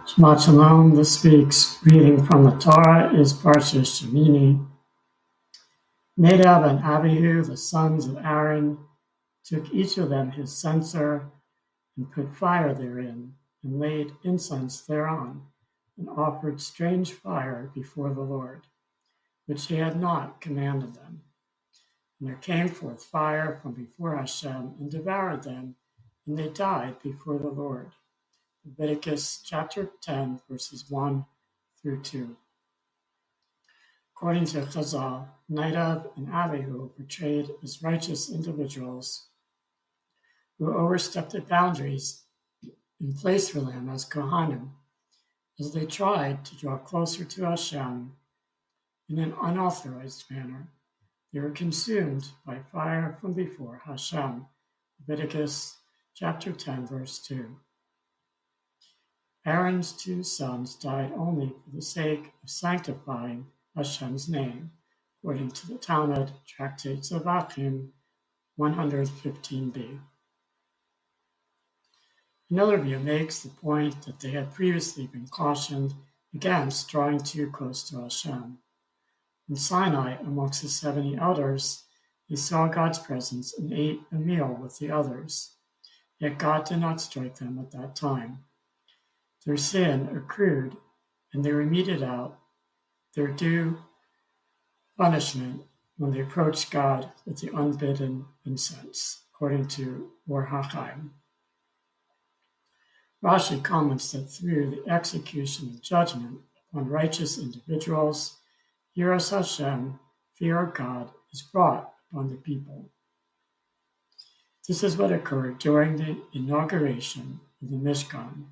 Shabbat Shalom. This week's reading from the Torah is parasha Shemini. Nadab and Abihu, the sons of Aaron, took each of them his censer and put fire therein, and laid incense thereon, and offered strange fire before the Lord, which he had not commanded them. And there came forth fire from before Hashem, and devoured them, and they died before the Lord. Leviticus chapter 10, verses 1 through 2. According to Chazal, Nadab and Abihu are portrayed as righteous individuals who overstepped the boundaries in place for them as Kohanim, as they tried to draw closer to Hashem in an unauthorized manner. They were consumed by fire from before Hashem. Leviticus chapter 10, verse 2. Aaron's two sons died only for the sake of sanctifying Hashem's name, according to the Talmud, Tractates of Hahem 115b. Another view makes the point that they had previously been cautioned against drawing too close to Hashem. In Sinai, amongst the 70 elders, they saw God's presence and ate a meal with the others, yet God did not strike them at that time. Their sin accrued, and they were meted out their due punishment when they approached God with the unbidden incense, according to Hahem. Rashi comments that through the execution of judgment upon righteous individuals, Yiras Hashem, fear of God, is brought upon the people. This is what occurred during the inauguration of the Mishkan.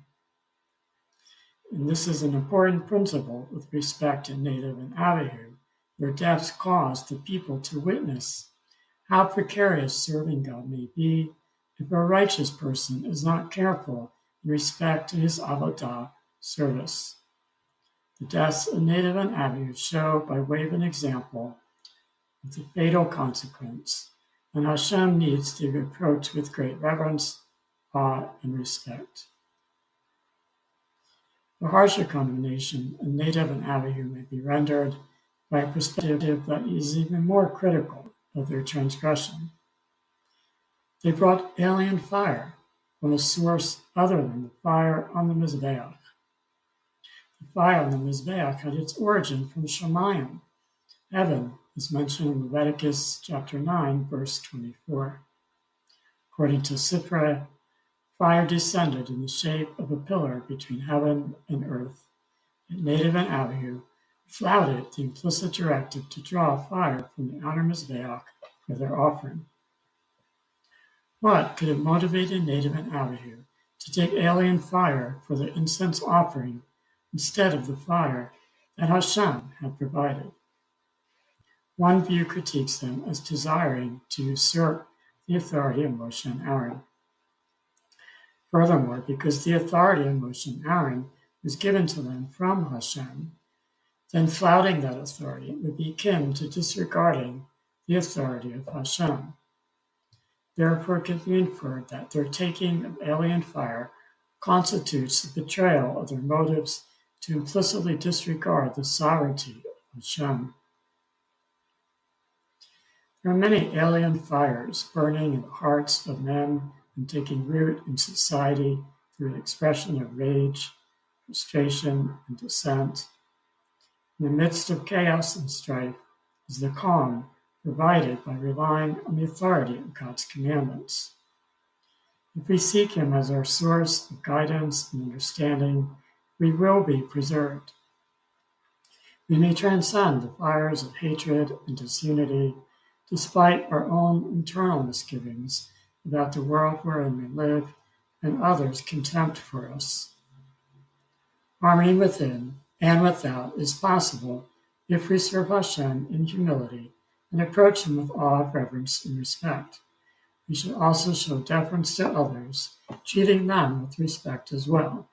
And this is an important principle with respect to Nadab and Abihu. Their deaths caused the people to witness how precarious serving God may be if a righteous person is not careful in respect to his avodah service. The deaths of Nadab and Abihu show, by way of an example, the fatal consequence, and Hashem needs to be approached with great reverence, awe, and respect. The harsher condemnation of Nadab and Abihu may be rendered by a perspective that is even more critical of their transgression. They brought alien fire from a source other than the fire on the Mizbeach. The fire on the Mizbeach had its origin from Shemayim, heaven, as mentioned in Leviticus chapter 9, verse 24. According to Sifra, fire descended in the shape of a pillar between heaven and earth. And Nadab and Abihu flouted the implicit directive to draw fire from the outer Mizbeach for their offering. What could have motivated Nadab and Abihu to take alien fire for their incense offering instead of the fire that Hashem had provided? One view critiques them as desiring to usurp the authority of Moshe and Aaron. Furthermore, because the authority of Moshe and Aaron was given to them from Hashem, then flouting that authority would be akin to disregarding the authority of Hashem. Therefore, it can be inferred that their taking of alien fire constitutes the betrayal of their motives to implicitly disregard the sovereignty of Hashem. There are many alien fires burning in the hearts of men and taking root in society through an expression of rage, frustration, and dissent. In the midst of chaos and strife is the calm provided by relying on the authority of God's commandments. If we seek Him as our source of guidance and understanding, we will be preserved. We may transcend the fires of hatred and disunity despite our own internal misgivings about the world wherein we live and others' contempt for us. Harmony within and without is possible if we serve Hashem in humility and approach Him with awe, reverence, and respect. We should also show deference to others, treating them with respect as well.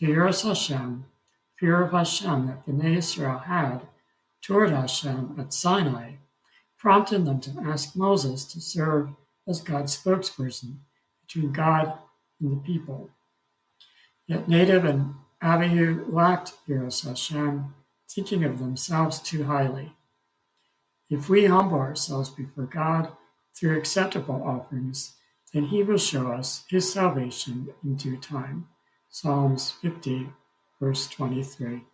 The Yiras Hashem, fear of Hashem that Bnei Israel had toward Hashem at Sinai, prompted them to ask Moses to serve as God's spokesperson between God and the people. Yet Nadab and Abihu lacked Yiras Hashem, thinking of themselves too highly. If we humble ourselves before God through acceptable offerings, then he will show us his salvation in due time. Psalms 50, verse 23.